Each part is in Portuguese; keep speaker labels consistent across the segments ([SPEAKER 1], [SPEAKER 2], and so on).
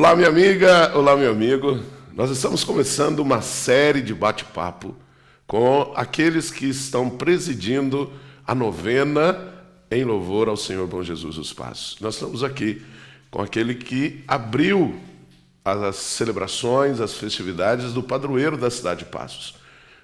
[SPEAKER 1] Olá, minha amiga, olá, meu amigo. Nós estamos começando uma série de bate-papo com aqueles que estão presidindo a novena em louvor ao Senhor Bom Jesus dos Passos. Nós estamos aqui com aquele que abriu as celebrações, as festividades do padroeiro da cidade de Passos,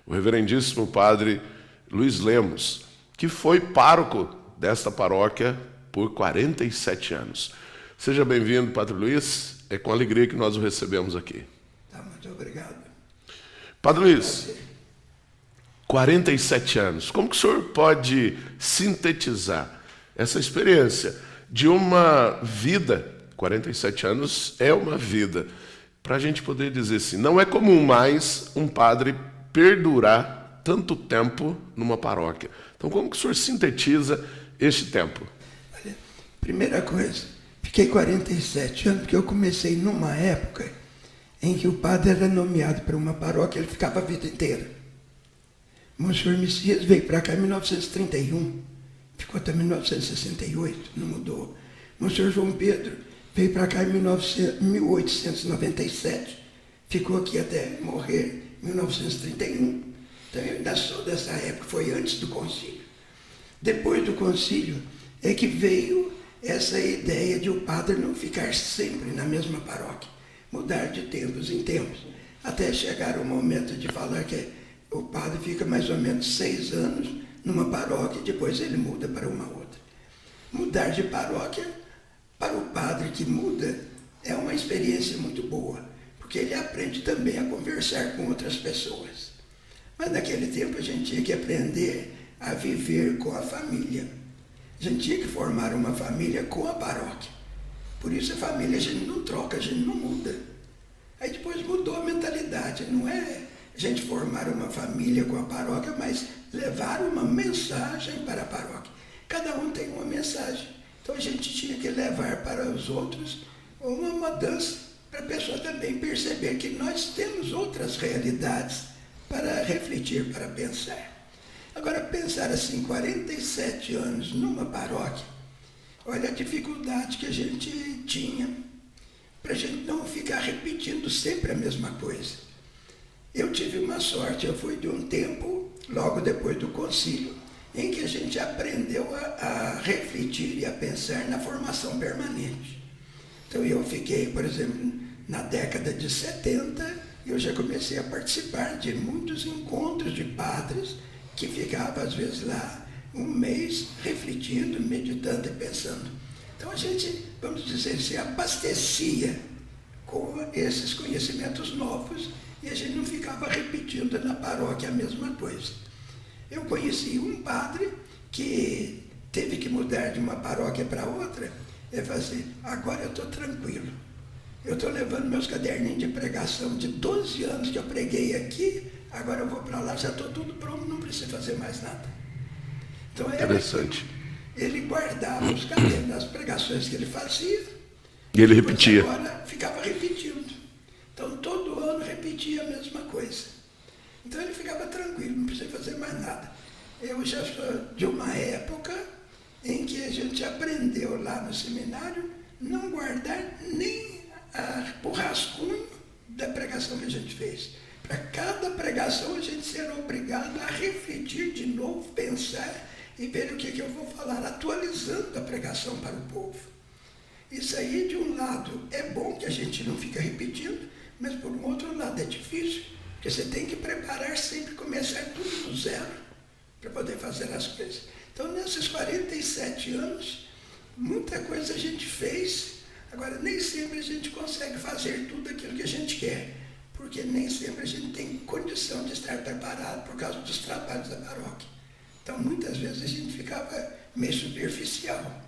[SPEAKER 1] o reverendíssimo padre Luiz Lemos, que foi pároco desta paróquia por 47 anos. Seja bem-vindo, padre Luiz. É com alegria que nós o recebemos aqui.
[SPEAKER 2] Tá, muito obrigado.
[SPEAKER 1] Padre Luiz, 47 anos. Como que o senhor pode sintetizar essa experiência de uma vida? 47 anos é uma vida. Para a gente poder dizer assim, não é comum mais um padre perdurar tanto tempo numa paróquia. Então, como que o senhor sintetiza este tempo?
[SPEAKER 2] Olha, primeira coisa, fiquei 47 anos porque eu comecei numa época em que o padre era nomeado para uma paróquia, ele ficava a vida inteira. Monsenhor Messias veio para cá em 1931, ficou até 1968, não mudou. Monsenhor João Pedro veio para cá em 1897, ficou aqui até morrer em 1931. Então eu ainda sou dessa época, foi antes do concílio. Depois do concílio é que veio essa ideia de o padre não ficar sempre na mesma paróquia, mudar de tempos em tempos, até chegar o momento de falar que o padre fica mais ou menos 6 anos numa paróquia e depois ele muda para uma outra. Mudar de paróquia para o padre que muda é uma experiência muito boa, porque ele aprende também a conversar com outras pessoas. Mas naquele tempo a gente tinha que aprender a viver com a família. A gente tinha que formar uma família com a paróquia. Por isso a família a gente não troca, a gente não muda. Aí depois mudou a mentalidade. Não é a gente formar uma família com a paróquia, mas levar uma mensagem para a paróquia. Cada um tem uma mensagem. Então a gente tinha que levar para os outros uma mudança, para a pessoa também perceber que nós temos outras realidades para refletir, para pensar. Agora, pensar assim, 47 anos numa paróquia, olha a dificuldade que a gente tinha para a gente não ficar repetindo sempre a mesma coisa. Eu tive uma sorte, eu fui de um tempo, logo depois do concílio, em que a gente aprendeu a refletir e a pensar na formação permanente. Então eu fiquei, por exemplo, na década de 70, eu já comecei a participar de muitos encontros de padres, que ficava às vezes lá um mês refletindo, meditando e pensando. Então a gente, vamos dizer assim, abastecia com esses conhecimentos novos e a gente não ficava repetindo na paróquia a mesma coisa. Eu conheci um padre que teve que mudar de uma paróquia para outra e falou assim, agora eu estou tranquilo. Eu estou levando meus caderninhos de pregação de 12 anos que eu preguei aqui, agora eu vou para lá, já estou tudo pronto, não preciso fazer mais nada. Então
[SPEAKER 1] Interessante.
[SPEAKER 2] Ele guardava os cadernos das pregações que ele fazia.
[SPEAKER 1] E ele repetia.
[SPEAKER 2] Agora ficava repetindo. Então todo ano repetia a mesma coisa. Então ele ficava tranquilo, não precisa fazer mais nada. Eu já sou de uma época em que a gente aprendeu lá no seminário não guardar nem o rascunho da pregação que a gente fez. Para cada pregação a gente será obrigado a refletir de novo, pensar e ver o que eu vou falar, atualizando a pregação para o povo. Isso aí, de um lado, é bom que a gente não fica repetindo, mas por um outro lado é difícil, porque você tem que preparar sempre, começar tudo do zero para poder fazer as coisas. Então, nesses 47 anos, muita coisa a gente fez. Agora, nem sempre a gente consegue fazer tudo aquilo que a gente quer, porque nem sempre a gente tem condição de estar preparado por causa dos trabalhos da paróquia. Então, muitas vezes a gente ficava meio superficial,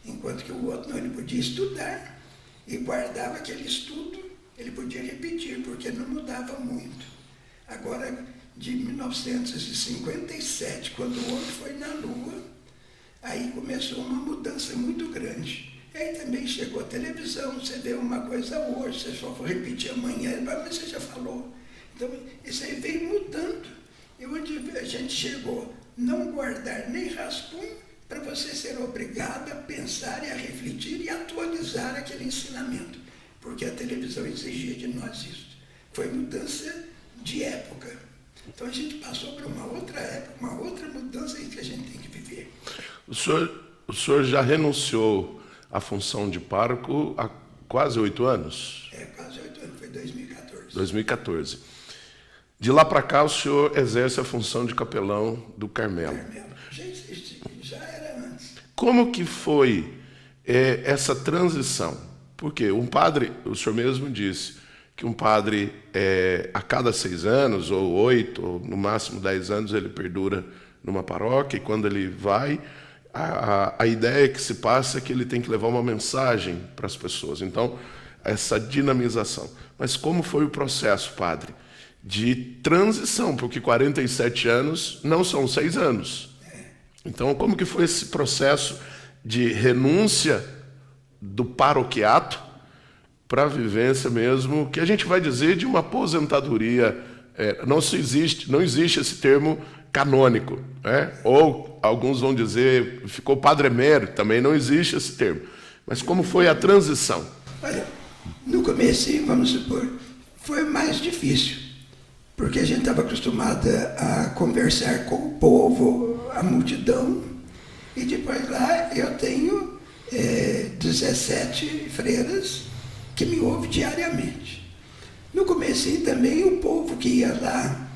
[SPEAKER 2] enquanto que o outro não, ele podia estudar e guardava aquele estudo, ele podia repetir, porque não mudava muito. Agora, de 1957, quando o homem foi na Lua, aí começou uma mudança muito grande. E aí também chegou a televisão, você vê uma coisa hoje, você só for repetir amanhã, mas você já falou. Então, isso aí veio mudando. E onde a gente chegou, não guardar nem rascunho, para você ser obrigado a pensar e a refletir e atualizar aquele ensinamento. porque a televisão exigia de nós isso. Foi mudança de época. Então a gente passou para uma outra época, uma outra mudança que a gente tem que viver.
[SPEAKER 1] O senhor já renunciou à função de pároco há quase 8 anos?
[SPEAKER 2] Quase 8 anos, foi 2014.
[SPEAKER 1] 2014. De lá para cá, o senhor exerce a função de capelão do Carmelo.
[SPEAKER 2] Já existe, já era antes.
[SPEAKER 1] Como que foi essa transição? Porque um padre, o senhor mesmo disse, que um padre, a cada 6 anos, ou 8, ou no máximo 10 anos, ele perdura numa paróquia, e quando ele vai, a ideia que se passa é que ele tem que levar uma mensagem para as pessoas. Então, essa dinamização. Mas como foi o processo, padre, de transição? Porque 47 anos não são 6 anos. Então, como que foi esse processo de renúncia do paroquiato para a vivência mesmo, que a gente vai dizer de uma aposentadoria? Não existe esse termo canônico, né? Ou alguns vão dizer, ficou padre emérito, também não existe esse termo. Mas como foi a transição?
[SPEAKER 2] Olha, no começo, vamos supor, foi mais difícil, porque a gente estava acostumado a conversar com o povo, a multidão, e depois lá eu tenho 17 freiras que me ouvem diariamente. No comecinho também o povo que ia lá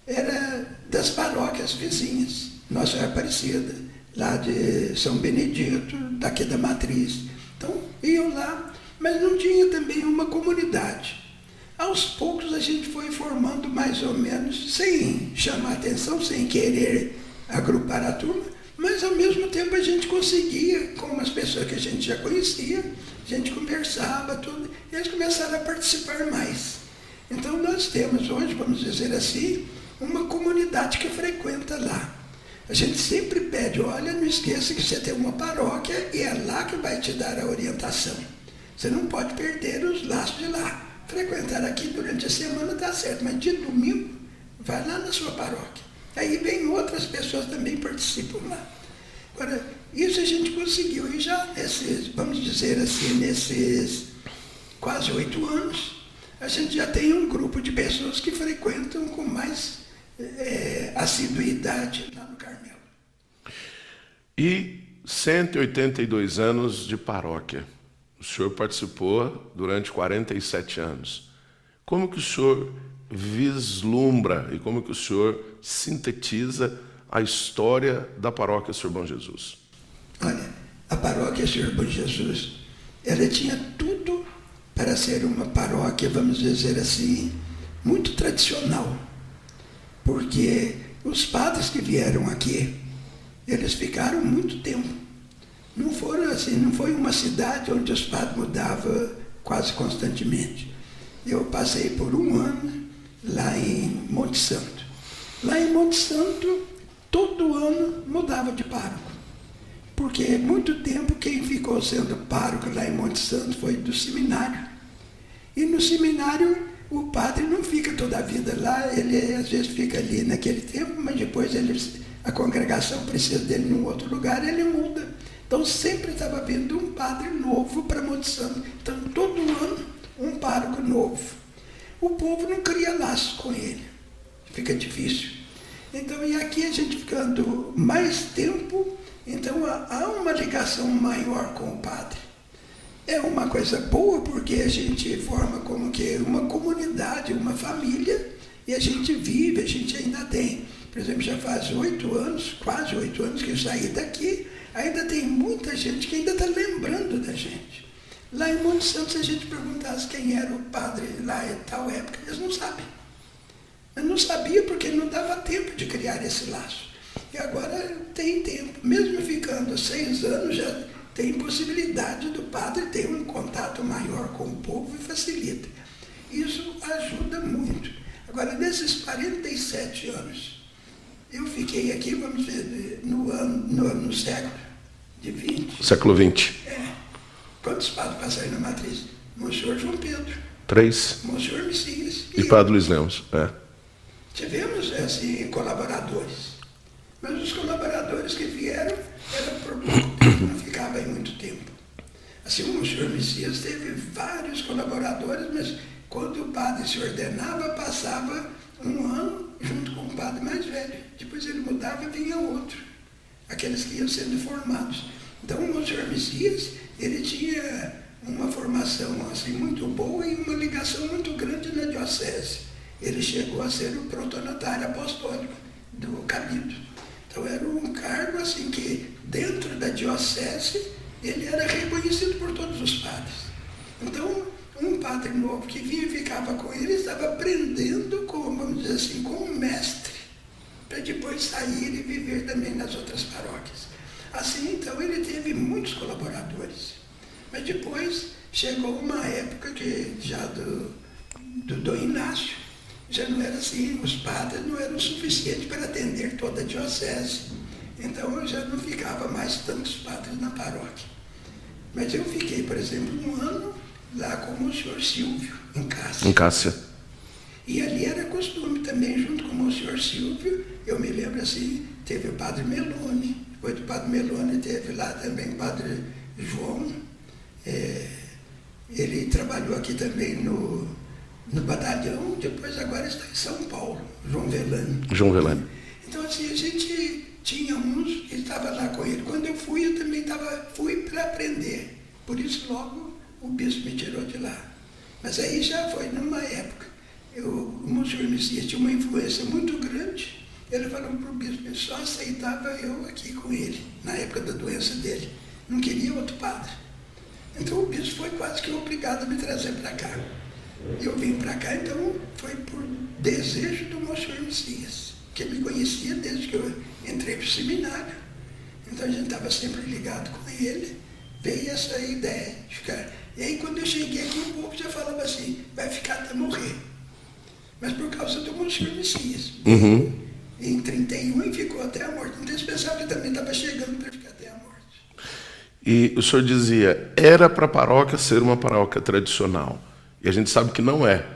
[SPEAKER 2] era das paróquias vizinhas, Nossa Senhora Aparecida, lá de São Benedito, daqui da Matriz. Então iam lá, mas não tinha também uma comunidade. Aos poucos a gente foi formando mais ou menos, sem chamar atenção, sem querer agrupar a turma, mas ao mesmo tempo a gente conseguia, com umas pessoas que a gente já conhecia, a gente conversava, tudo, e eles começaram a participar mais. Então nós temos hoje, vamos dizer assim, uma comunidade que frequenta lá. A gente sempre pede, olha, não esqueça que você tem uma paróquia e é lá que vai te dar a orientação. Você não pode perder os laços de lá. Frequentar aqui durante a semana está certo, mas de domingo, vai lá na sua paróquia. Aí vem outras pessoas também participam lá. Agora, isso a gente conseguiu, e já nesses, vamos dizer assim, nesses quase 8 anos, a gente já tem um grupo de pessoas que frequentam com mais assiduidade lá no Carmelo.
[SPEAKER 1] E 182 anos de paróquia. O senhor participou durante 47 anos. Como que o senhor vislumbra e como que o senhor sintetiza a história da paróquia Senhor Bom Jesus?
[SPEAKER 2] Olha, a paróquia Senhor Bom Jesus, ela tinha tudo para ser uma paróquia, vamos dizer assim, muito tradicional. Porque os padres que vieram aqui, eles ficaram muito tempo. Não foram assim, não foi uma cidade onde os padres mudavam quase constantemente. Eu passei por 1 ano lá em Monte Santo. Lá em Monte Santo, todo ano mudava de pároco. Porque muito tempo quem ficou sendo pároco lá em Monte Santo foi do seminário. E no seminário o padre não fica toda a vida lá, ele às vezes fica ali naquele tempo, mas depois a congregação precisa dele em um outro lugar, ele muda. Então sempre estava vindo um padre novo para Monte Santo. Então todo ano um pároco novo. O povo não cria laço com ele, fica difícil. Então, e aqui a gente ficando mais tempo, então há uma ligação maior com o padre. É uma coisa boa porque a gente forma como que uma comunidade, uma família, e a gente vive, a gente ainda tem. Por exemplo, já faz 8 anos, quase 8 anos que eu saí daqui, ainda tem muita gente que ainda está lembrando da gente. Lá em Monte Santo, se a gente perguntasse quem era o padre lá em tal época, eles não sabem. Eu não sabia porque não dava tempo de criar esse laço. E agora tem tempo. Mesmo ficando 6 anos, já tem possibilidade do padre ter um contato maior com o povo e facilita. Isso ajuda muito. Agora, nesses 47 anos, eu fiquei aqui, vamos ver, no século de 20.
[SPEAKER 1] Século 20.
[SPEAKER 2] Quantos padres passaram na Matriz? Monsenhor João Pedro.
[SPEAKER 1] 3.
[SPEAKER 2] Monsenhor Messias.
[SPEAKER 1] E Padre Luiz Lemos.
[SPEAKER 2] Tivemos assim, colaboradores. Mas os colaboradores que vieram eram por pouco tempo, não ficavam aí muito tempo. A Assim, o Monsenhor Messias teve vários colaboradores, mas quando o padre se ordenava, passava um ano junto com o padre mais velho. Depois ele mudava e vinha outro, aqueles que iam sendo formados. Então, o Monsenhor Messias, ele tinha uma formação assim, muito boa e uma ligação muito grande na diocese. Ele chegou a ser o protonotário apostólico do Cabildo. Então, era um cargo assim que, dentro da diocese, ele era reconhecido por todos os padres. Então, um padre novo que vinha e ficava com ele, estava aprendendo com, vamos dizer assim, com um mestre, para depois sair e viver também nas outras paróquias. Assim, então, ele teve muitos colaboradores. Mas depois chegou uma época que já do Dom Inácio, já não era assim, os padres não eram suficientes para atender toda a diocese. Então, eu já não ficava mais tantos padres na paróquia. Mas eu fiquei, por exemplo, um ano lá com o senhor Silvio, em Cássia.
[SPEAKER 1] Em Cássia.
[SPEAKER 2] E ali era costume também, junto com o senhor Silvio, eu me lembro assim, teve o padre Meloni, depois do padre Meloni teve lá também o padre João. Ele trabalhou aqui também no batalhão, depois agora está em São Paulo, João Velani.
[SPEAKER 1] João Velani.
[SPEAKER 2] Então assim, a gente tinha uns que estavam lá com ele. Quando eu fui, eu também fui para aprender. Por isso logo o bispo me tirou de lá. Mas aí já foi numa época. O Monsenhor Messias tinha uma influência muito grande. Ele falou para o bispo, ele só aceitava eu aqui com ele, na época da doença dele. Não queria outro padre. Então o bispo foi quase que obrigado a me trazer para cá. Eu vim para cá, então foi por desejo do Monsenhor Messias, que ele me conhecia desde que eu entrei para o seminário. Então a gente estava sempre ligado com ele. Veio essa ideia de ficar. E aí quando eu cheguei aqui, um pouco já falava assim, vai ficar até morrer. Mas por causa do Monsenhor Messias. Em 31 e ficou até a morte. Então eles pensavam que também estava chegando para ficar até a morte.
[SPEAKER 1] E o senhor dizia, era para a paróquia ser uma paróquia tradicional. E a gente sabe que não é.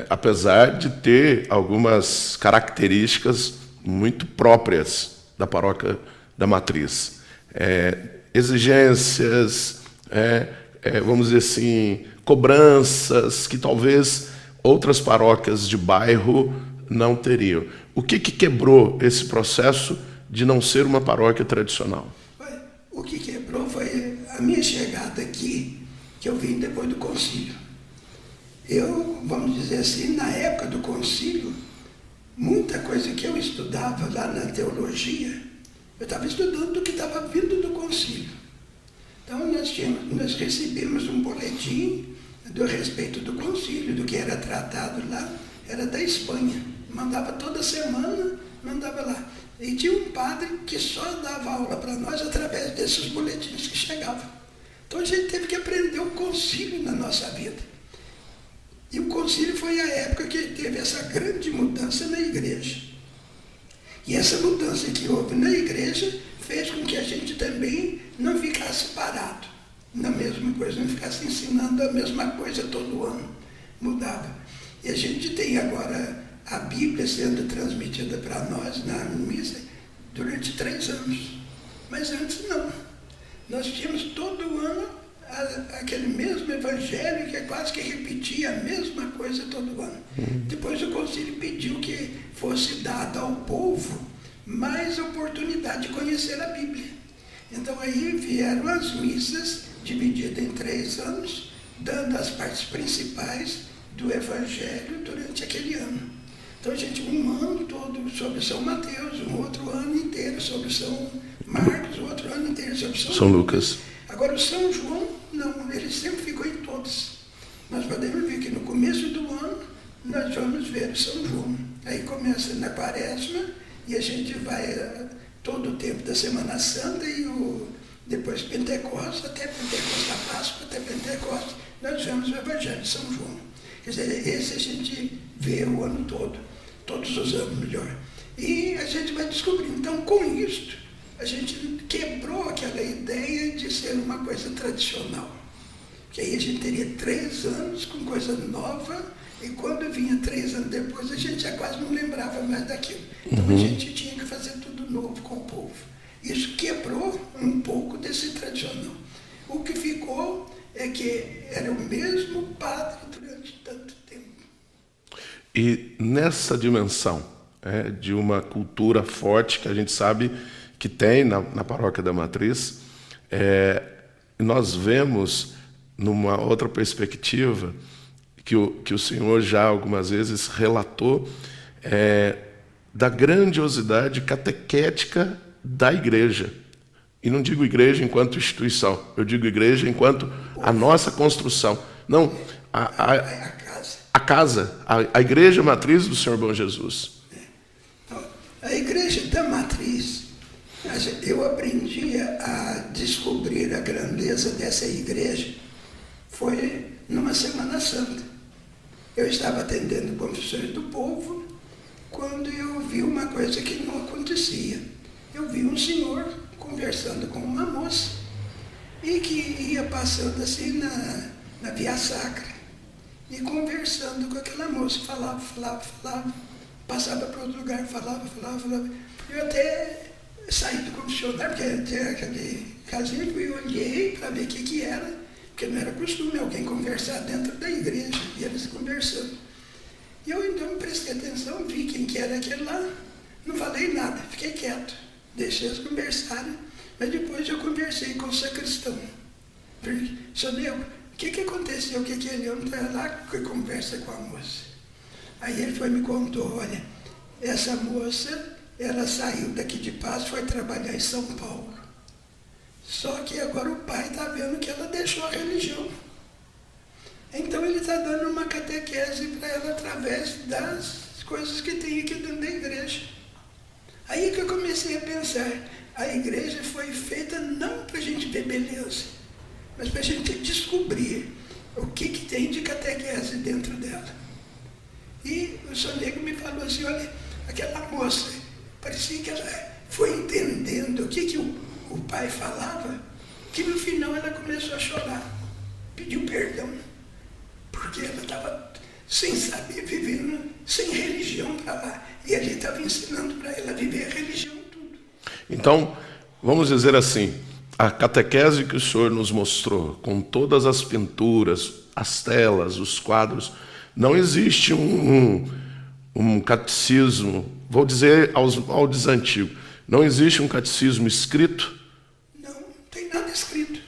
[SPEAKER 1] Apesar de ter algumas características muito próprias da paróquia da Matriz. Exigências, vamos dizer assim, cobranças que talvez outras paróquias de bairro não teriam. O que quebrou esse processo de não ser uma paróquia tradicional?
[SPEAKER 2] O que quebrou foi a minha chegada aqui, que eu vim depois do concílio. Eu, vamos dizer assim, na época do concílio, muita coisa que eu estudava lá na teologia, eu estava estudando do que estava vindo do concílio. Então nós recebemos um boletim do respeito do concílio, do que era tratado lá, era da Espanha. Mandava toda semana, mandava lá. E tinha um padre que só dava aula para nós através desses boletins que chegavam. Então a gente teve que aprender o concílio na nossa vida. E o concílio foi a época que teve essa grande mudança na igreja. E essa mudança que houve na igreja fez com que a gente também não ficasse parado na mesma coisa, não ficasse ensinando a mesma coisa todo ano. Mudava. E a gente tem agora a Bíblia sendo transmitida para nós na missa durante 3 anos. Mas antes não. Nós tínhamos todo ano aquele mesmo evangelho que quase que repetia a mesma coisa todo ano. Depois o concílio pediu que fosse dada ao povo mais oportunidade de conhecer a Bíblia. Então aí vieram as missas divididas em 3 anos, dando as partes principais do evangelho durante aquele ano. Então a gente, um ano todo sobre São Mateus, um outro ano inteiro sobre São Marcos, outro ano inteiro sobre São Lucas. Agora o São João, não, ele sempre ficou em todos. Nós podemos ver que no começo do ano nós vamos ver o São João. Aí começa na Quaresma e a gente vai todo o tempo da Semana Santa e depois Pentecostes, até Pentecostes da Páscoa, até Pentecostes, nós vemos o Evangelho de São João. Quer dizer, esse a gente vê o ano todo, todos os anos melhor. E a gente vai descobrindo. Então, com isto, a gente quebrou aquela ideia de ser uma coisa tradicional. Que aí a gente teria 3 anos com coisa nova, e quando vinha 3 anos depois, a gente já quase não lembrava mais daquilo. Então a gente tinha que fazer tudo novo com o povo. Isso quebrou um pouco desse tradicional. O que ficou porque era o mesmo padre durante tanto tempo.
[SPEAKER 1] E nessa dimensão de uma cultura forte que a gente sabe que tem na Paróquia da Matriz, nós vemos numa outra perspectiva que o senhor já algumas vezes relatou da grandiosidade catequética da igreja. E não digo igreja enquanto instituição, eu digo igreja enquanto a nossa construção. Não, a casa, a igreja matriz do Senhor Bom Jesus.
[SPEAKER 2] Então, a igreja da matriz, eu aprendi a descobrir a grandeza dessa igreja, foi numa Semana Santa. Eu estava atendendo confissões do povo, quando eu vi uma coisa que não acontecia. Eu vi um senhor conversando com uma moça e que ia passando assim na Via Sacra e conversando com aquela moça, falava, passava para outro lugar, falava. Eu até saí do confessionário, porque tinha aquele casinho, e olhei para ver o que era, porque não era costume alguém conversar dentro da igreja, e eles conversando. E eu então prestei atenção, vi quem que era aquele lá, não falei nada, fiquei quieto, deixei eles conversarem, mas depois eu conversei com o sacristão. Falei, seu Nego, o que aconteceu? Que ele homem está lá que conversa com a moça? Aí ele foi e me contou, olha, essa moça, ela saiu daqui de Paz, foi trabalhar em São Paulo. Só que agora o pai está vendo que ela deixou a religião. Então ele está dando uma catequese para ela através das coisas que tem aqui dentro da igreja. Aí que eu comecei a pensar, a igreja foi feita não para a gente ver beleza, mas para a gente descobrir o que tem de catequese dentro dela. E o senhor Nego me falou assim, olha, aquela moça, parecia que ela foi entendendo o que o pai falava, que no final ela começou a chorar, pediu perdão, porque ela estava sem saber, vivendo sem religião para lá, e ele estava ensinando para ela viver a religião tudo.
[SPEAKER 1] Então, vamos dizer assim, a catequese que o senhor nos mostrou, com todas as pinturas, as telas, os quadros, não existe um catecismo, vou dizer ao desantigo, não existe um catecismo escrito?
[SPEAKER 2] Não tem nada escrito.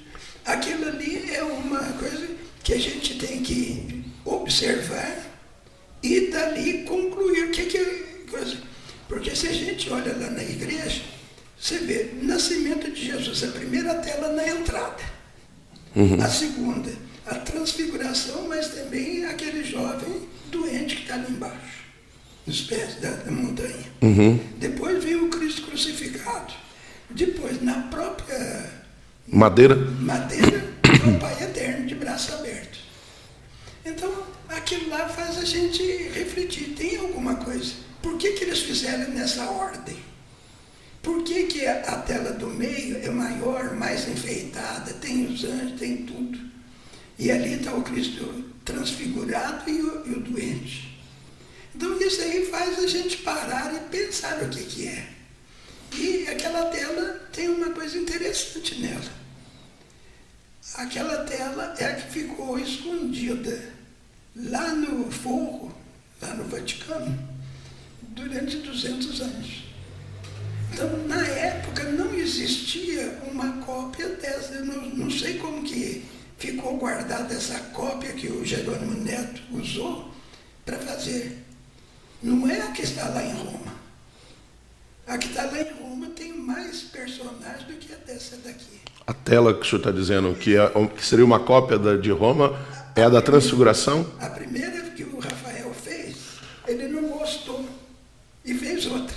[SPEAKER 2] Aquilo ali é uma coisa que a gente tem que observar e dali concluir o que é coisa. Porque se a gente olha lá na igreja, você vê nascimento de Jesus, a primeira tela na entrada. A segunda, a transfiguração, mas também aquele jovem doente que está ali embaixo, nos pés da montanha. Depois vem o Cristo crucificado. Depois, na própria madeira, o Pai Eterno, de braços abertos. Então, aquilo lá faz a gente refletir. Tem alguma coisa. Por que eles fizeram nessa ordem? Por que a tela do meio é maior, mais enfeitada, tem os anjos, tem tudo? E ali está o Cristo transfigurado e o doente. Então isso aí faz a gente parar e pensar o que é. E aquela tela tem uma coisa interessante nela. Aquela tela é a que ficou escondida lá no forro, lá no Vaticano, durante 200 anos. Então, na época, não existia uma cópia dessa. Eu não sei como que ficou guardada essa cópia que o Jerônimo Neto usou para fazer. Não é a que está lá em Roma. A que está lá em Roma tem mais personagens do que a dessa daqui.
[SPEAKER 1] A tela que o senhor está dizendo que seria uma cópia de Roma é a da Transfiguração?
[SPEAKER 2] A primeira que o Rafael fez, ele não gostou e fez outra.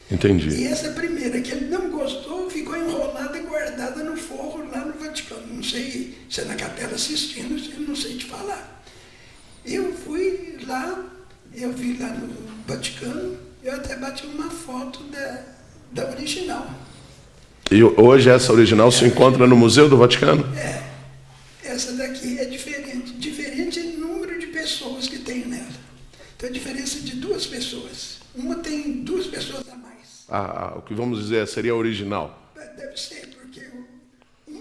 [SPEAKER 1] Entendi.
[SPEAKER 2] E essa primeira que ele não gostou ficou enrolada e guardada no forro lá no Vaticano. Não sei se é na Capela Sistina, eu não sei te falar. Eu fui lá, eu vi lá no Vaticano, eu até bati uma foto da original.
[SPEAKER 1] E hoje essa original se encontra no Museu do Vaticano?
[SPEAKER 2] É. Essa daqui é diferente. Diferente em número de pessoas que tem nela. Então a diferença de 2 pessoas. Uma tem 2 pessoas a mais.
[SPEAKER 1] O que vamos dizer seria a original.
[SPEAKER 2] Deve ser, porque uma,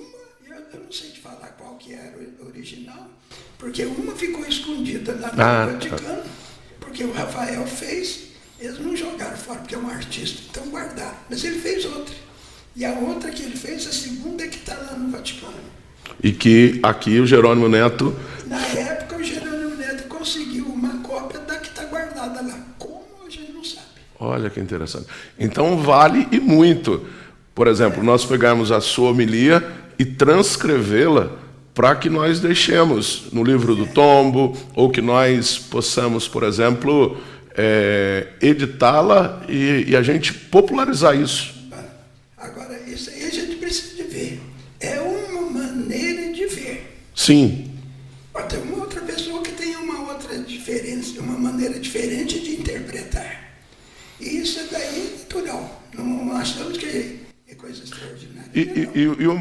[SPEAKER 2] eu não sei te falar qual que era o original, porque uma ficou escondida lá no Vaticano, porque o Rafael fez, eles não jogaram fora, porque é um artista, então guardaram. Mas ele fez outra. E a outra que ele fez, a segunda, é que está lá no Vaticano.
[SPEAKER 1] E que aqui o Jerônimo Neto...
[SPEAKER 2] Na época, o Jerônimo Neto conseguiu uma cópia da que está guardada lá. Como, a gente não sabe.
[SPEAKER 1] Olha que interessante. Então vale e muito. Por exemplo, nós pegarmos a sua homilia e transcrevê-la para que nós deixemos no livro do tombo, ou que nós possamos, por exemplo, editá-la e a gente popularizar isso.
[SPEAKER 2] Agora, isso aí a gente precisa de ver. É uma maneira de ver.
[SPEAKER 1] Sim.
[SPEAKER 2] Tem uma outra pessoa que tem uma outra diferença, uma maneira diferente de interpretar. E isso daí é natural. Não achamos que é coisa extraordinária.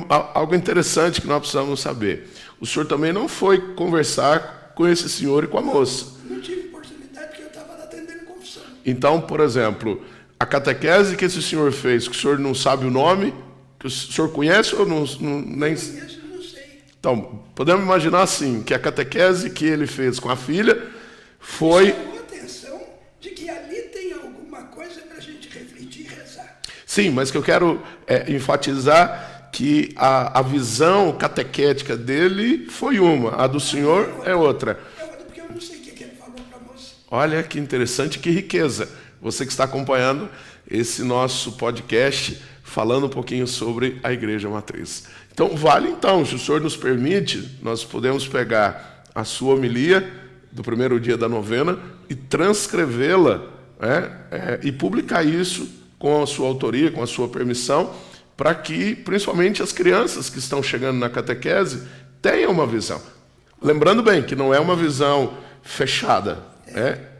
[SPEAKER 1] Algo interessante que nós precisamos saber. O senhor também não foi conversar com esse senhor e com a moça.
[SPEAKER 2] Não tive oportunidade porque eu estava atendendo confissão.
[SPEAKER 1] Então, por exemplo, a catequese que esse senhor fez, que o senhor não sabe o nome, que o senhor conhece ou não nem...
[SPEAKER 2] Conheço, não sei.
[SPEAKER 1] Então, podemos imaginar assim, que a catequese que ele fez com a filha foi...
[SPEAKER 2] Chamou a atenção de que ali tem alguma coisa para a gente refletir e rezar.
[SPEAKER 1] Sim, mas que eu quero enfatizar que a visão catequética dele foi uma, a do senhor é outra.
[SPEAKER 2] É outra, porque eu não sei o que ele falou para a moça.
[SPEAKER 1] Olha que interessante, que riqueza. Você que está acompanhando esse nosso podcast, falando um pouquinho sobre a Igreja Matriz. Então, vale então, se o senhor nos permite, nós podemos pegar a sua homilia do primeiro dia da novena e transcrevê-la, e publicar isso com a sua autoria, com a sua permissão, para que, principalmente, as crianças que estão chegando na catequese tenham uma visão. Lembrando bem que não é uma visão fechada,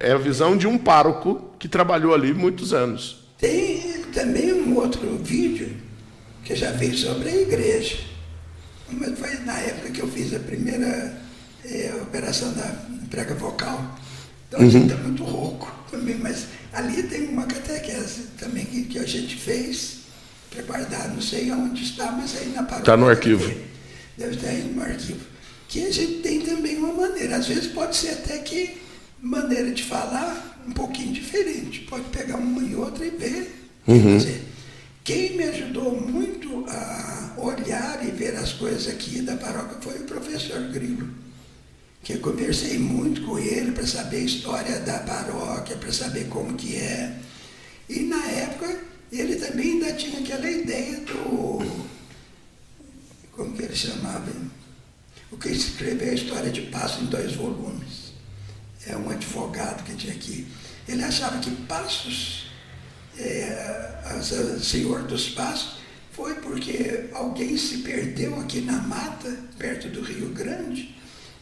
[SPEAKER 1] é a visão de um pároco que trabalhou ali muitos anos.
[SPEAKER 2] Tem também um outro vídeo que eu já fiz sobre a igreja. Mas foi na época que eu fiz a primeira operação da prega vocal. Então a gente está muito rouco também, mas ali tem uma catequese também que a gente fez para guardar, não sei onde está, mas aí na paróquia.
[SPEAKER 1] Está no arquivo.
[SPEAKER 2] Deve estar aí no arquivo. Que a gente tem também uma maneira, às vezes pode ser até que maneira de falar um pouquinho diferente, pode pegar uma e outra e ver. Quer dizer, quem me ajudou muito a olhar e ver as coisas aqui da paróquia foi o professor Grilo, que eu conversei muito com ele para saber a história da paróquia, para saber como que é. E na época ele também ainda tinha aquela ideia do... como que ele chamava? O que escreveu a história de Passos em 2 volumes. É um advogado que tinha aqui. Ele achava que Passos, Senhor dos Passos, foi porque alguém se perdeu aqui na mata, perto do Rio Grande,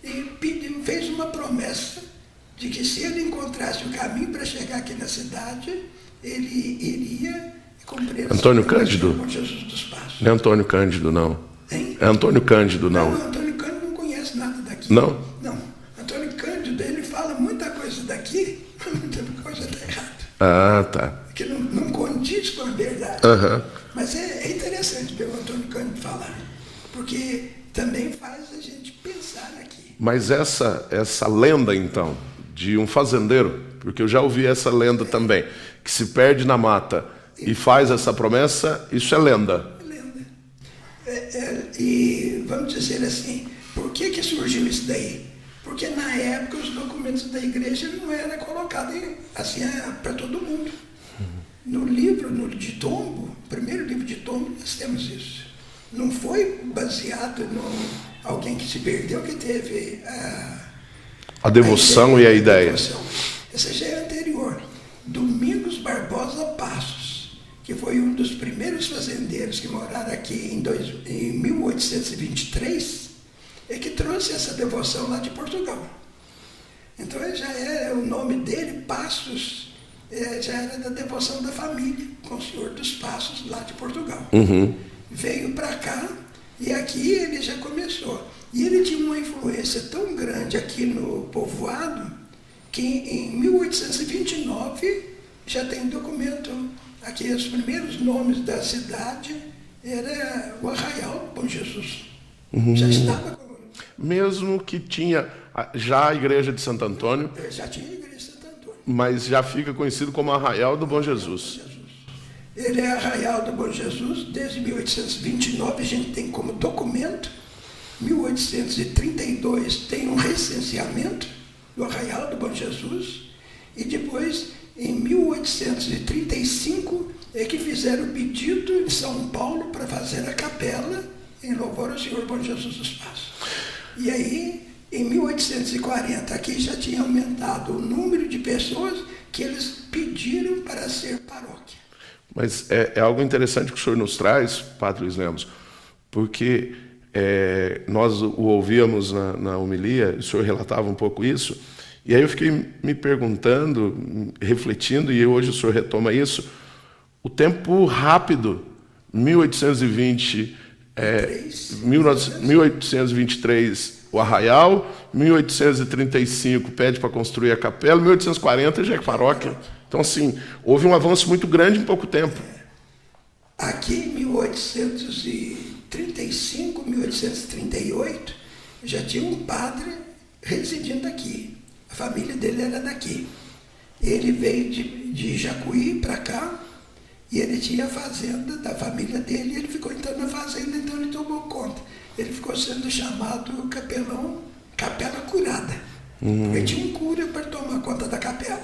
[SPEAKER 2] e fez uma promessa de que se ele encontrasse o caminho para chegar aqui na cidade, ele iria cumprir
[SPEAKER 1] Antônio Cândido?
[SPEAKER 2] com Jesus dos Passos.
[SPEAKER 1] Não é Antônio Cândido, não.
[SPEAKER 2] Hein?
[SPEAKER 1] É Antônio Cândido, não.
[SPEAKER 2] Não, Antônio Cândido não conhece nada daqui.
[SPEAKER 1] Não?
[SPEAKER 2] Não. Antônio Cândido, ele fala muita coisa daqui, muita coisa está errada.
[SPEAKER 1] Ah, tá.
[SPEAKER 2] Que não condiz com a verdade.
[SPEAKER 1] Uhum.
[SPEAKER 2] Mas é interessante ver o Antônio Cândido falar, porque também faz a gente pensar aqui.
[SPEAKER 1] Mas essa lenda, então, de um fazendeiro, porque eu já ouvi essa lenda também, que se perde na mata e faz essa promessa, isso é lenda.
[SPEAKER 2] Lenda. E vamos dizer assim, por que surgiu isso daí? Porque na época os documentos da igreja não eram colocados assim para todo mundo. No livro de tombo, primeiro livro de tombo, nós temos isso. Não foi baseado em alguém que se perdeu que teve
[SPEAKER 1] a devoção e a ideia.
[SPEAKER 2] Essa já é anterior. Domingos Barbosa Passos, que foi um dos primeiros fazendeiros que moraram aqui em 1823, é que trouxe essa devoção lá de Portugal. Então já era o nome dele, Passos, já era da devoção da família, com o Senhor dos Passos lá de Portugal.
[SPEAKER 1] Uhum.
[SPEAKER 2] Veio para cá e aqui ele já começou. E ele tinha uma influência tão grande aqui no povoado que em 1829 já tem documento aqui, os primeiros nomes da cidade era o Arraial do Bom Jesus. Já estava como...
[SPEAKER 1] Mesmo que tinha já a igreja de Santo Antônio,
[SPEAKER 2] Já tinha a igreja de Santo Antônio.
[SPEAKER 1] mas já fica conhecido como Arraial do Bom Jesus.
[SPEAKER 2] Ele é Arraial do Bom Jesus desde 1829, a gente tem como documento. 1832 tem um recenseamento do Arraial do Bom Jesus, e depois, em 1835, é que fizeram o pedido em São Paulo para fazer a capela em louvor ao Senhor Bom Jesus dos Passos. E aí, em 1840, aqui já tinha aumentado o número de pessoas que eles pediram para ser paróquia.
[SPEAKER 1] Mas é algo interessante que o senhor nos traz, Padre Luiz Lemos, porque nós o ouvíamos na homilia, o senhor relatava um pouco isso, e aí eu fiquei me perguntando, refletindo, e hoje o senhor retoma isso, o tempo rápido, 1820, 1823 o Arraial, 1835 pede para construir a capela, 1840 já é paróquia. Então, assim, houve um avanço muito grande em pouco tempo.
[SPEAKER 2] Aqui em 1835, 1838, já tinha um padre residindo aqui. A família dele era daqui. Ele veio de Jacuí para cá, e ele tinha a fazenda da família dele, e ele ficou então na fazenda, então ele tomou conta. Ele ficou sendo chamado capelão, Capela Curada. Porque tinha um cura para tomar conta da capela.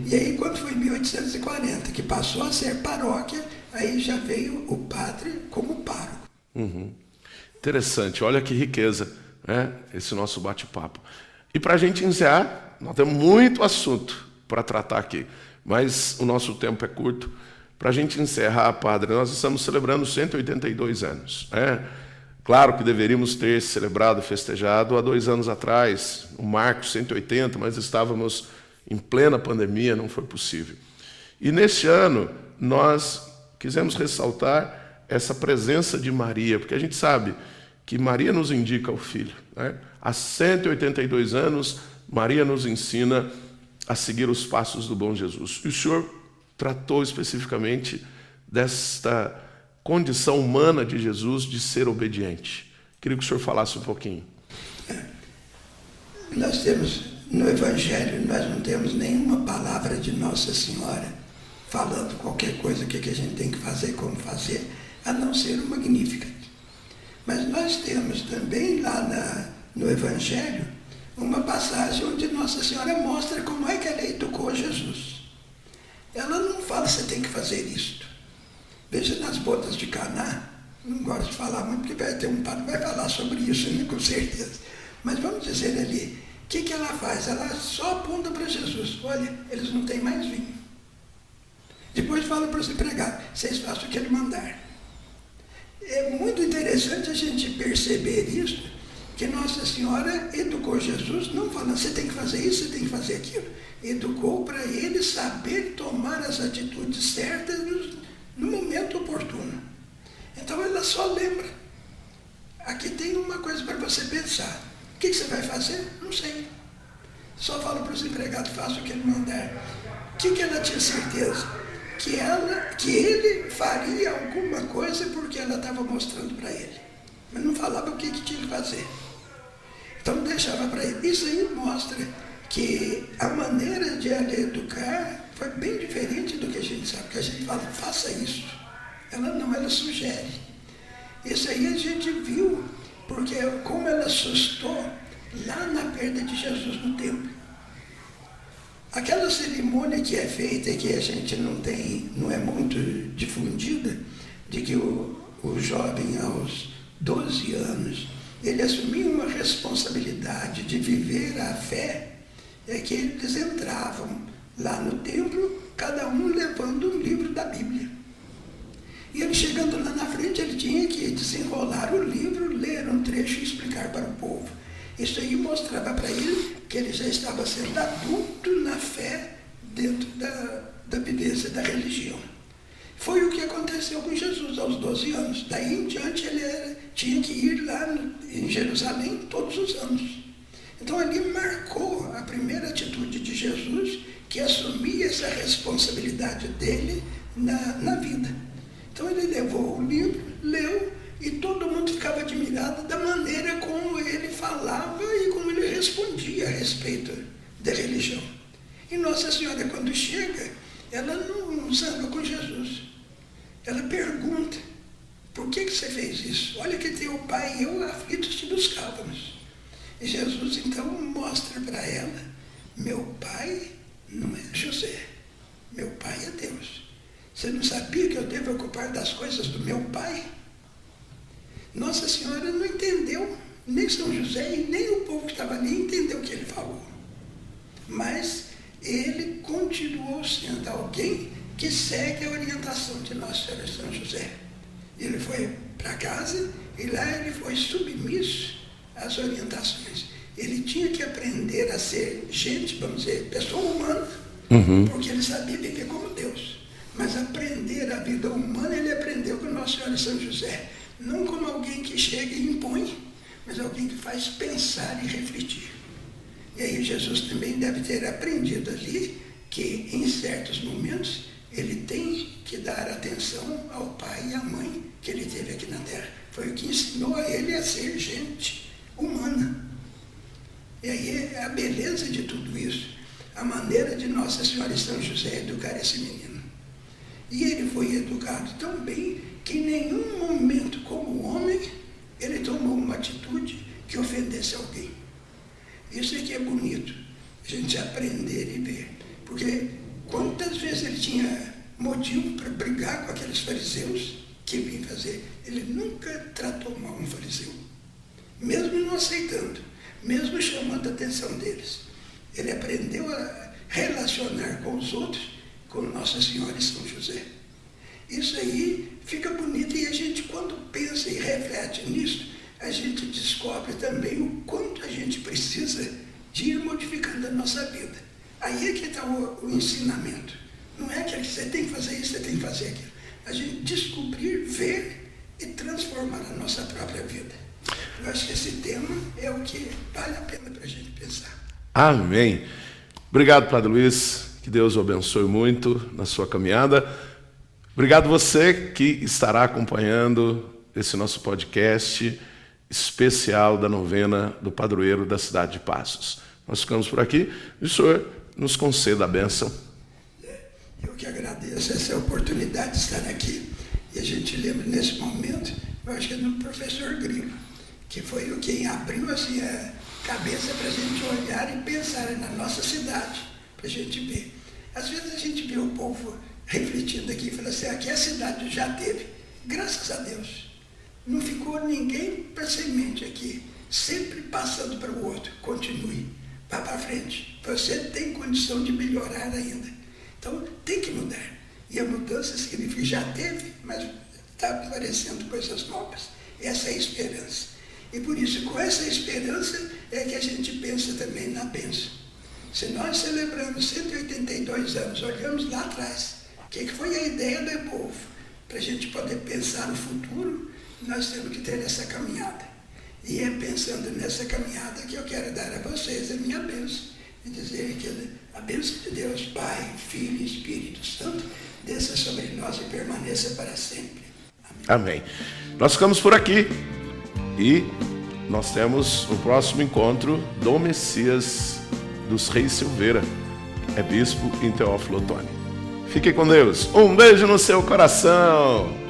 [SPEAKER 2] E aí, quando foi em 1840, que passou a ser paróquia, aí já veio o padre como pároco.
[SPEAKER 1] Interessante, olha que riqueza, né? Esse nosso bate-papo. E para a gente encerrar, nós temos muito assunto para tratar aqui, mas o nosso tempo é curto. Para a gente encerrar, padre, nós estamos celebrando 182 anos, né? Claro que deveríamos ter celebrado, festejado há 2 anos atrás, o marco 180, mas estávamos em plena pandemia, não foi possível. E neste ano, nós quisemos ressaltar essa presença de Maria, porque a gente sabe que Maria nos indica o Filho, né? Há 182 anos, Maria nos ensina a seguir os passos do bom Jesus. E o senhor tratou especificamente desta condição humana de Jesus de ser obediente. Queria que o senhor falasse um pouquinho.
[SPEAKER 2] Nós temos, no Evangelho, nós não temos nenhuma palavra de Nossa Senhora falando qualquer coisa que a gente tem que fazer, como fazer, a não ser o Magníficat. Mas nós temos também lá no Evangelho uma passagem onde Nossa Senhora mostra como é que ela educou Jesus. Ela não fala, você tem que fazer isto. Veja nas bodas de Caná, não gosto de falar muito, porque vai ter um padre que vai falar sobre isso, né, com certeza. Mas vamos dizer ali, o que ela faz? Ela só aponta para Jesus, olha, eles não têm mais vinho. Depois fala para os empregados, vocês façam o que ele mandar. É muito interessante a gente perceber isso, que Nossa Senhora educou Jesus, não falando, você tem que fazer isso, você tem que fazer aquilo. Educou para ele saber tomar as atitudes certas no momento oportuno. Então ela só lembra. Aqui tem uma coisa para você pensar. O que você vai fazer? Não sei. Só fala para os empregados, faça o que ele mandar. O que ela tinha certeza? Que ele faria alguma coisa porque ela estava mostrando para ele. Mas não falava o que tinha que fazer. Então deixava para ele. Isso aí mostra que a maneira de ela educar foi bem diferente do que a gente sabe, porque a gente fala, faça isso. Ela não, ela sugere. Isso aí a gente viu, porque como ela assustou lá na perda de Jesus no templo. Aquela cerimônia que é feita e que a gente não é muito difundida, de que o jovem aos 12 anos, ele assumiu uma responsabilidade de viver a fé, é que eles entravam lá no templo, cada um levando um livro da Bíblia. E ele chegando lá na frente, ele tinha que desenrolar o livro, ler um trecho e explicar para o povo. Isso aí mostrava para ele que ele já estava sendo adulto na fé dentro da beleza da religião. Foi o que aconteceu com Jesus aos 12 anos. Daí em diante ele tinha que ir lá em Jerusalém todos os anos. Então ali marcou a primeira atitude de Jesus, que assumia essa responsabilidade dele na vida. Então ele levou o livro, leu, e todo mundo ficava admirado da maneira a respeito da religião. E Nossa Senhora, quando chega, ela não zanga com Jesus. Ela pergunta, por que você fez isso? Olha que teu pai e eu aflitos te buscávamos. E Jesus então mostra para ela, meu pai não é José, meu pai é Deus. Você não sabia que eu devo ocupar das coisas do meu pai? Nossa Senhora não entendeu, nem São José e nem o povo que estava ali entendeu o que ele falou. Mas ele continuou sendo alguém que segue a orientação de Nossa Senhora São José. Ele foi para casa e lá ele foi submisso às orientações. Ele tinha que aprender a ser gente, vamos dizer, pessoa humana, porque ele sabia viver como Deus. Mas aprender a vida humana, ele aprendeu com Nossa Senhora São José. Não como alguém que chega e impõe, mas alguém que faz pensar e refletir. E aí Jesus também deve ter aprendido ali que em certos momentos ele tem que dar atenção ao pai e à mãe que ele teve aqui na terra. Foi o que ensinou a ele a ser gente humana. E aí é a beleza de tudo isso, a maneira de Nossa Senhora e São José educar esse menino. E ele foi educado tão bem que em nenhum momento, como homem, ele tomou uma atitude que ofendesse alguém. Isso é que é bonito, a gente aprender e ver. Porque quantas vezes ele tinha motivo para brigar com aqueles fariseus que vinham fazer. Ele nunca tratou mal um fariseu, mesmo não aceitando, mesmo chamando a atenção deles. Ele aprendeu a relacionar com os outros, com Nossa Senhora e São José. Isso aí fica bonito e a gente, quando pensa e reflete nisso, a gente descobre também o quanto a gente precisa de ir modificando a nossa vida. Aí é que está o ensinamento. Não é que você tem que fazer isso, você tem que fazer aquilo. A gente descobrir, ver e transformar a nossa própria vida. Eu acho que esse tema é o que vale a pena para a gente pensar.
[SPEAKER 1] Amém. Obrigado, Padre Luiz. Que Deus o abençoe muito na sua caminhada. Obrigado você que estará acompanhando esse nosso podcast especial da novena do padroeiro da cidade de Passos. Nós ficamos por aqui e o Senhor nos conceda a bênção.
[SPEAKER 2] Eu que agradeço essa oportunidade de estar aqui. E a gente lembra nesse momento, eu acho que é do professor Grilo, que foi o quem abriu assim, a cabeça para a gente olhar e pensar na nossa cidade, para a gente ver. Às vezes a gente vê o povo refletindo aqui e fala assim, aqui a cidade já teve, graças a Deus. Não ficou ninguém para semente aqui, sempre passando para o outro. Continue, vá para frente. Você tem condição de melhorar ainda. Então tem que mudar. E a mudança significa que já teve, mas está aparecendo coisas novas. Essa é a esperança. E por isso, com essa esperança, é que a gente pensa também na bênção. Se nós celebramos 182 anos, olhamos lá atrás, o que foi a ideia do povo? Para a gente poder pensar no futuro, nós temos que ter essa caminhada. E é pensando nessa caminhada que eu quero dar a vocês a minha bênção. E dizer que a bênção de Deus, Pai, Filho e Espírito Santo, desça sobre nós e permaneça para sempre.
[SPEAKER 1] Amém. Nós ficamos por aqui e nós temos o próximo encontro do Messias dos Reis Silveira, é bispo em Teófilo Otoni. Fique com Deus. Um beijo no seu coração.